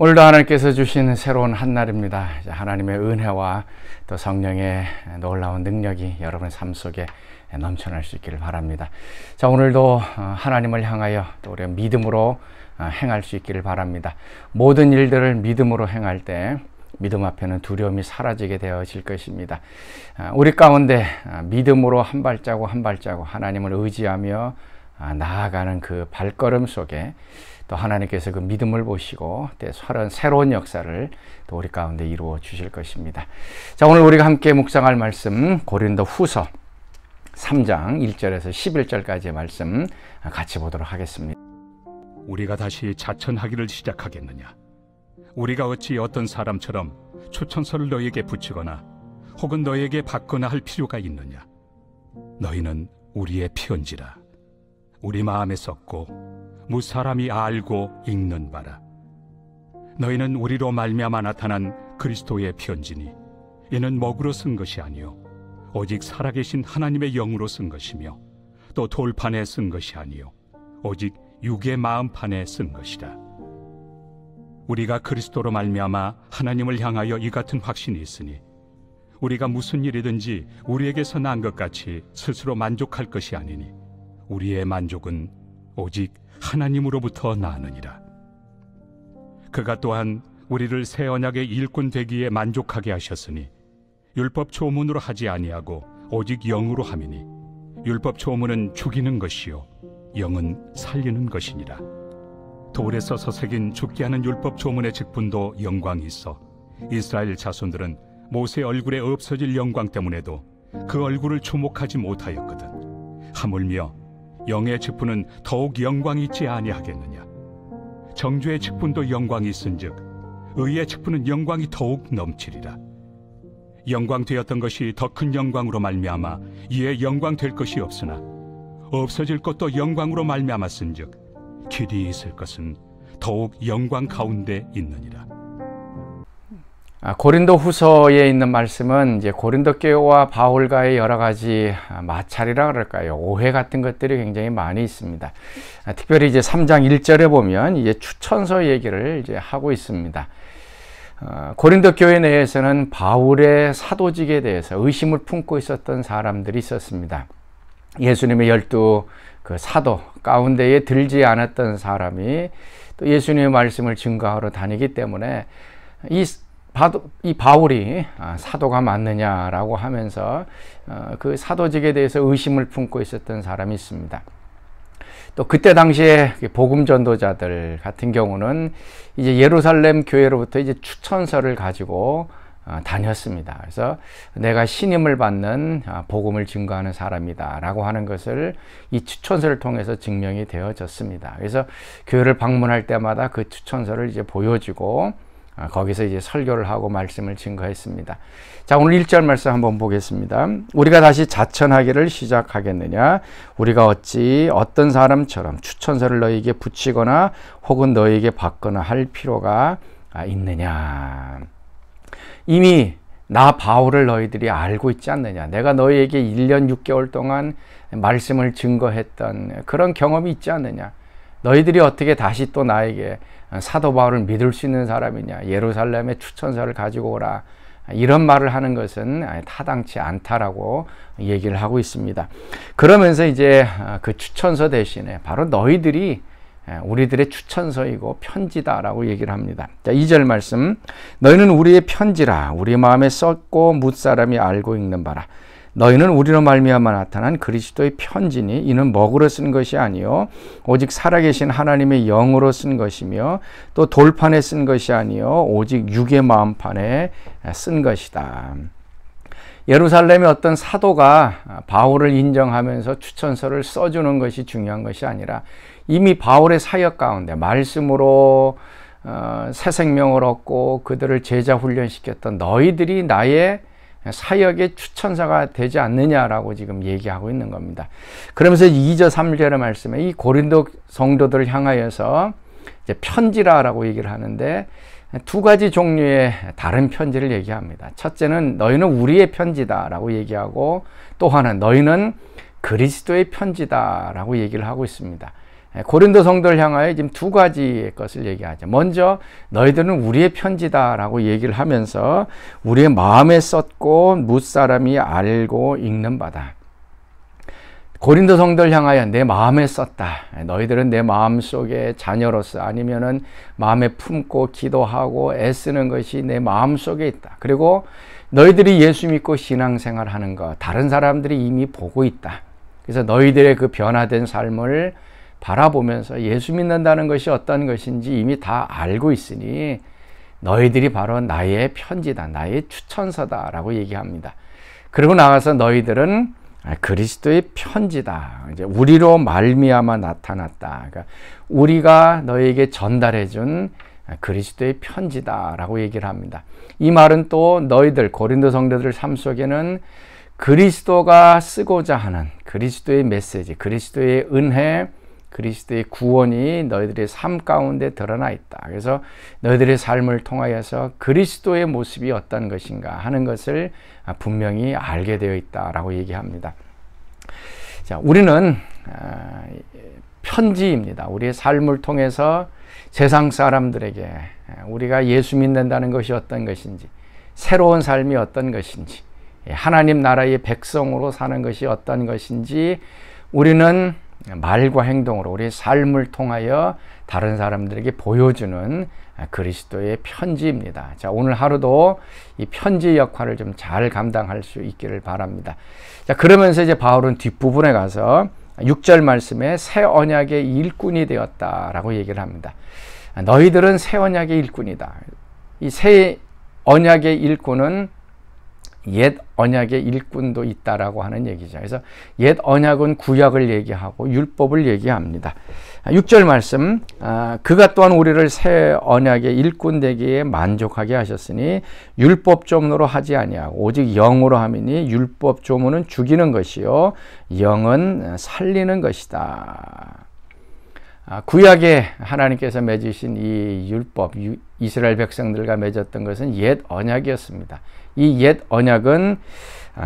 오늘도 하나님께서 주신 새로운 한날입니다. 하나님의 은혜와 또 성령의 놀라운 능력이 여러분의 삶 속에 넘쳐날 수 있기를 바랍니다. 자, 오늘도 하나님을 향하여 또 우리가 믿음으로 행할 수 있기를 바랍니다. 모든 일들을 믿음으로 행할 때 믿음 앞에는 두려움이 사라지게 되어질 것입니다. 우리 가운데 믿음으로 한 발자국 한 발자국 하나님을 의지하며 나아가는 그 발걸음 속에 또 하나님께서 그 믿음을 보시고 새로운 역사를 또 우리 가운데 이루어 주실 것입니다. 자, 오늘 우리가 함께 묵상할 말씀 고린도 후서 3장 1절에서 11절까지의 말씀 같이 보도록 하겠습니다. 우리가 다시 자천하기를 시작하겠느냐? 우리가 어찌 어떤 사람처럼 추천서를 너희에게 붙이거나 혹은 너희에게 받거나 할 필요가 있느냐? 너희는 우리의 편지라. 우리 마음에 썼고 무사람이 알고 읽는 바라. 너희는 우리로 말미암아 나타난 그리스도의 편지니 이는 먹으로 쓴 것이 아니요 오직 살아계신 하나님의 영으로 쓴 것이며 또 돌판에 쓴 것이 아니요 오직 육의 마음판에 쓴 것이라. 우리가 그리스도로 말미암아 하나님을 향하여 이 같은 확신이 있으니 우리가 무슨 일이든지 우리에게서 난 것 같이 스스로 만족할 것이 아니니 우리의 만족은 오직 하나님으로부터 나느니라. 그가 또한 우리를 새 언약의 일꾼 되기에 만족하게 하셨으니 율법 초문으로 하지 아니하고 오직 영으로 함이니 율법 초문은 죽이는 것이요 영은 살리는 것이니라. 돌에 써서 새긴 죽게 하는 율법 초문의 직분도 영광이 있어 이스라엘 자손들은 모세 얼굴에 없어질 영광 때문에도 그 얼굴을 주목하지 못하였거든. 하물며 영의 직분은 더욱 영광이 있지 아니하겠느냐? 정죄의 직분도 영광이 있은즉 의의 직분은 영광이 더욱 넘치리라. 영광 되었던 것이 더 큰 영광으로 말미암아 이에 영광 될 것이 없으나 없어질 것도 영광으로 말미암았은즉 길이 있을 것은 더욱 영광 가운데 있느니라. 고린도 후서에 있는 말씀은 이제 고린도 교회와 바울과의 여러 가지 마찰이라 그럴까요? 오해 같은 것들이 굉장히 많이 있습니다. 특별히 이제 3장 1절에 보면 이제 추천서 얘기를 이제 하고 있습니다. 고린도 교회 내에서는 바울의 사도직에 대해서 의심을 품고 있었던 사람들이 있었습니다. 예수님의 12 그 사도 가운데에 들지 않았던 사람이 또 예수님의 말씀을 증거하러 다니기 때문에 이 바울이 사도가 맞느냐라고 하면서 그 사도직에 대해서 의심을 품고 있었던 사람이 있습니다. 또 그때 당시에 복음 전도자들 같은 경우는 이제 예루살렘 교회로부터 이제 추천서를 가지고 다녔습니다. 그래서 내가 신임을 받는 복음을 증거하는 사람이다라고 하는 것을 이 추천서를 통해서 증명이 되어졌습니다. 그래서 교회를 방문할 때마다 그 추천서를 이제 보여주고 거기서 이제 설교를 하고 말씀을 증거했습니다. 자, 오늘 1절 말씀 한번 보겠습니다. 우리가 다시 자천하기를 시작하겠느냐? 우리가 어찌 어떤 사람처럼 추천서를 너희에게 붙이거나 혹은 너희에게 받거나 할 필요가 있느냐? 이미 나 바울을 너희들이 알고 있지 않느냐? 내가 너희에게 1년 6개월 동안 말씀을 증거했던 그런 경험이 있지 않느냐? 너희들이 어떻게 다시 또 나에게 사도 바울을 믿을 수 있는 사람이냐? 예루살렘에 추천서를 가지고 오라. 이런 말을 하는 것은 타당치 않다라고 얘기를 하고 있습니다. 그러면서 이제 그 추천서 대신에 바로 너희들이 우리들의 추천서이고 편지다라고 얘기를 합니다. 자, 2절 말씀. 너희는 우리의 편지라. 우리 마음에 썼고 뭇사람이 알고 읽는 바라. 너희는 우리로 말미암아 나타난 그리스도의 편지니 이는 먹으로 쓴 것이 아니요 오직 살아계신 하나님의 영으로 쓴 것이며 또 돌판에 쓴 것이 아니요 오직 육의 마음판에 쓴 것이다. 예루살렘의 어떤 사도가 바울을 인정하면서 추천서를 써주는 것이 중요한 것이 아니라 이미 바울의 사역 가운데 말씀으로 새 생명을 얻고 그들을 제자 훈련시켰던 너희들이 나의 사역의 추천서가 되지 않느냐라고 지금 얘기하고 있는 겁니다. 그러면서 2절 3절의 말씀에 이 고린도 성도들을 향하여서 이제 편지라라고 얘기를 하는데 두 가지 종류의 다른 편지를 얘기합니다. 첫째는 너희는 우리의 편지다라고 얘기하고 또 하나는 너희는 그리스도의 편지다라고 얘기를 하고 있습니다. 고린도 성도를 향하여 지금 두 가지의 것을 얘기하죠. 먼저 너희들은 우리의 편지다라고 얘기를 하면서 우리의 마음에 썼고 뭇사람이 알고 읽는 바다. 고린도 성도를 향하여 내 마음에 썼다. 너희들은 내 마음속에 자녀로서 아니면은 마음에 품고 기도하고 애쓰는 것이 내 마음속에 있다. 그리고 너희들이 예수 믿고 신앙생활 하는 것 다른 사람들이 이미 보고 있다. 그래서 너희들의 그 변화된 삶을 바라보면서 예수 믿는다는 것이 어떤 것인지 이미 다 알고 있으니 너희들이 바로 나의 편지다, 나의 추천서다 라고 얘기합니다. 그리고 나가서 너희들은 그리스도의 편지다. 이제 우리로 말미암아 나타났다. 그러니까 우리가 너에게 전달해 준 그리스도의 편지다라고 얘기를 합니다. 이 말은 또 너희들 고린도 성도들 삶 속에는 그리스도가 쓰고자 하는 그리스도의 메시지, 그리스도의 은혜, 그리스도의 구원이 너희들의 삶 가운데 드러나 있다. 그래서 너희들의 삶을 통하여서 그리스도의 모습이 어떤 것인가 하는 것을 분명히 알게 되어 있다라고 얘기합니다. 자, 우리는 편지입니다. 우리의 삶을 통해서 세상 사람들에게 우리가 예수 믿는다는 것이 어떤 것인지, 새로운 삶이 어떤 것인지, 하나님 나라의 백성으로 사는 것이 어떤 것인지 우리는 말과 행동으로 우리의 삶을 통하여 다른 사람들에게 보여주는 그리스도의 편지입니다. 자, 오늘 하루도 이 편지 역할을 좀 잘 감당할 수 있기를 바랍니다. 자, 그러면서 이제 바울은 뒷부분에 가서 6절 말씀에 새 언약의 일꾼이 되었다라고 얘기를 합니다. 너희들은 새 언약의 일꾼이다. 이 새 언약의 일꾼은 옛 언약의 일꾼도 있다라고 하는 얘기죠. 그래서 옛 언약은 구약을 얘기하고 율법을 얘기합니다. 6절 말씀, 그가 또한 우리를 새 언약의 일꾼 되기에 만족하게 하셨으니 율법 조문으로 하지 아니하고 오직 영으로 함이니 율법 조문은 죽이는 것이요 영은 살리는 것이다. 구약에 하나님께서 맺으신 이 율법, 이스라엘 백성들과 맺었던 것은 옛 언약이었습니다. 이 옛 언약은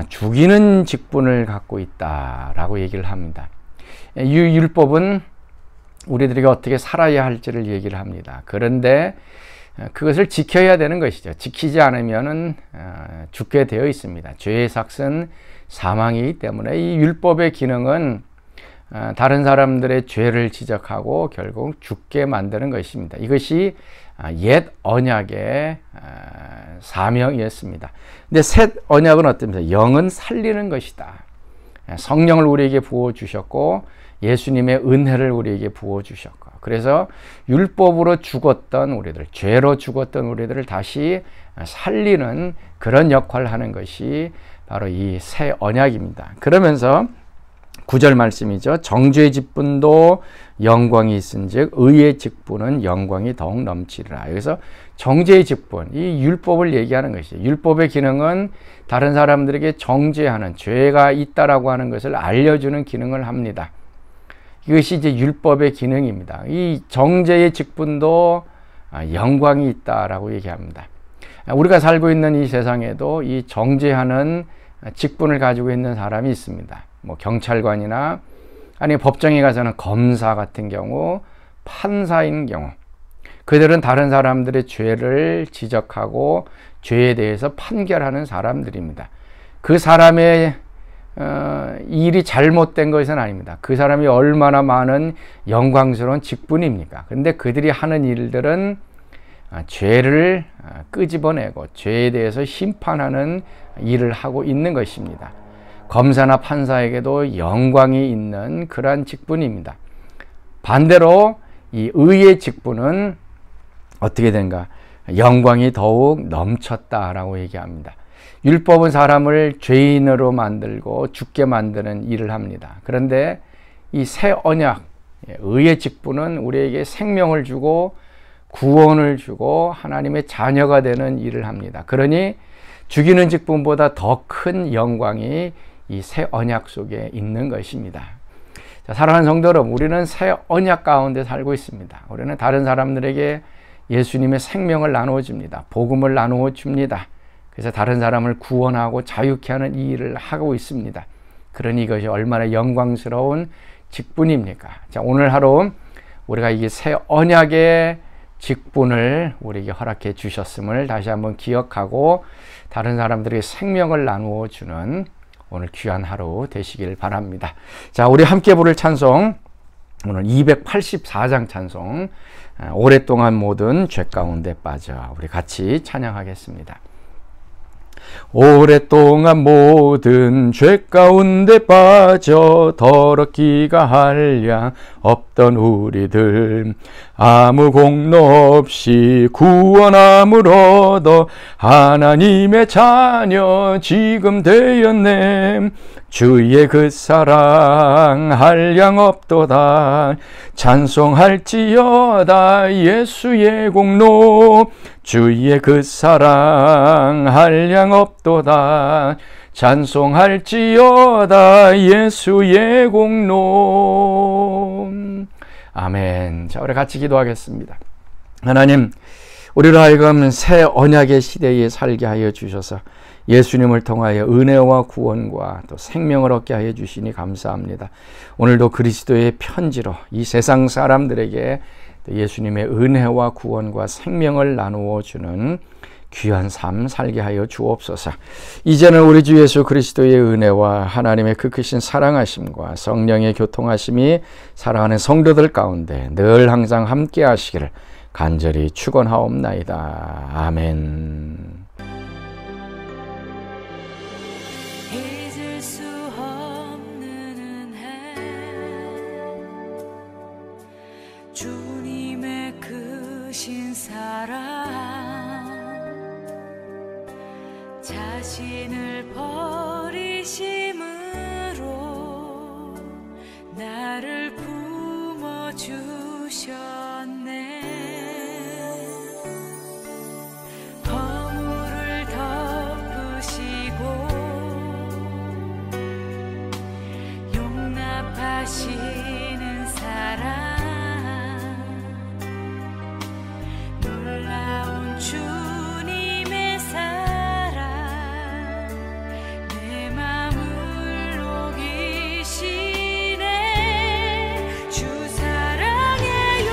죽이는 직분을 갖고 있다라고 얘기를 합니다. 이 율법은 우리들에게 어떻게 살아야 할지를 얘기를 합니다. 그런데 그것을 지켜야 되는 것이죠. 지키지 않으면은 죽게 되어 있습니다. 죄의 삭은 사망이기 때문에 이 율법의 기능은 다른 사람들의 죄를 지적하고 결국 죽게 만드는 것입니다. 이것이 옛 언약의 사명이었습니다. 근데 새 언약은 어떻습니까? 영은 살리는 것이다. 성령을 우리에게 부어주셨고 예수님의 은혜를 우리에게 부어주셨고 그래서 율법으로 죽었던 우리들, 죄로 죽었던 우리들을 다시 살리는 그런 역할을 하는 것이 바로 이 새 언약입니다. 그러면서 9절 말씀이죠. 정죄의 직분도 영광이 있은즉 의의 직분은 영광이 더욱 넘치리라. 여기서 정죄의 직분, 이 율법을 얘기하는 것이죠. 율법의 기능은 다른 사람들에게 정죄하는, 죄가 있다라고 하는 것을 알려주는 기능을 합니다. 이것이 이제 율법의 기능입니다. 이 정죄의 직분도 영광이 있다라고 얘기합니다. 우리가 살고 있는 이 세상에도 이 정죄하는 직분을 가지고 있는 사람이 있습니다. 뭐 경찰관이나 아니 법정에 가서는 검사 같은 경우, 판사인 경우, 그들은 다른 사람들의 죄를 지적하고 죄에 대해서 판결하는 사람들입니다. 그 사람의 일이 잘못된 것은 아닙니다. 그 사람이 얼마나 많은 영광스러운 직분입니까? 그런데 그들이 하는 일들은 죄를 끄집어내고 죄에 대해서 심판하는 일을 하고 있는 것입니다. 검사나 판사에게도 영광이 있는 그러한 직분입니다. 반대로 이 의의 직분은 어떻게 되는가? 영광이 더욱 넘쳤다라고 얘기합니다. 율법은 사람을 죄인으로 만들고 죽게 만드는 일을 합니다. 그런데 이 새 언약, 의의 직분은 우리에게 생명을 주고 구원을 주고 하나님의 자녀가 되는 일을 합니다. 그러니 죽이는 직분보다 더 큰 영광이 이 새 언약 속에 있는 것입니다. 자, 사랑하는 성도 여러분, 우리는 새 언약 가운데 살고 있습니다. 우리는 다른 사람들에게 예수님의 생명을 나누어 줍니다. 복음을 나누어 줍니다. 그래서 다른 사람을 구원하고 자유케 하는 이 일을 하고 있습니다. 그러니 이것이 얼마나 영광스러운 직분입니까? 자, 오늘 하루 우리가 이 새 언약의 직분을 우리에게 허락해 주셨음을 다시 한번 기억하고 다른 사람들에게 생명을 나누어 주는 오늘 귀한 하루 되시길 바랍니다. 자, 우리 함께 부를 찬송, 오늘 284장 찬송, 오랫동안 모든 죄 가운데 빠져, 우리 같이 찬양하겠습니다. 오랫동안 모든 죄 가운데 빠져 더럽기가 한량 없던 우리들, 아무 공로 없이 구원함을 얻어 하나님의 자녀 지금 되었네. 주의 그 사랑 한량 없도다. 찬송할지어다 예수의 공로. 주의 그 사랑 한량 없도다. 찬송할지어다 예수의 공로. 아멘. 자, 우리 같이 기도하겠습니다. 하나님, 우리로 하여금 새 언약의 시대에 살게 하여 주셔서 예수님을 통하여 은혜와 구원과 또 생명을 얻게 하여 주시니 감사합니다. 오늘도 그리스도의 편지로 이 세상 사람들에게 예수님의 은혜와 구원과 생명을 나누어 주는 귀한 삶 살게 하여 주옵소서. 이제는 우리 주 예수 그리스도의 은혜와 하나님의 그 크신 사랑하심과 성령의 교통하심이 사랑하는 성도들 가운데 늘 항상 함께 하시기를 간절히 축원하옵나이다. 아멘. 잊을 수 없는 은혜, 주님의 크신 사랑, 자신을 버리심으로 나를 품어주셨네. 허물을 덮으시고 용납하시는 사랑, 놀라운 주님의 사랑, 내 맘을 녹이시네. 주 사랑의 요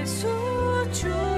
예수 주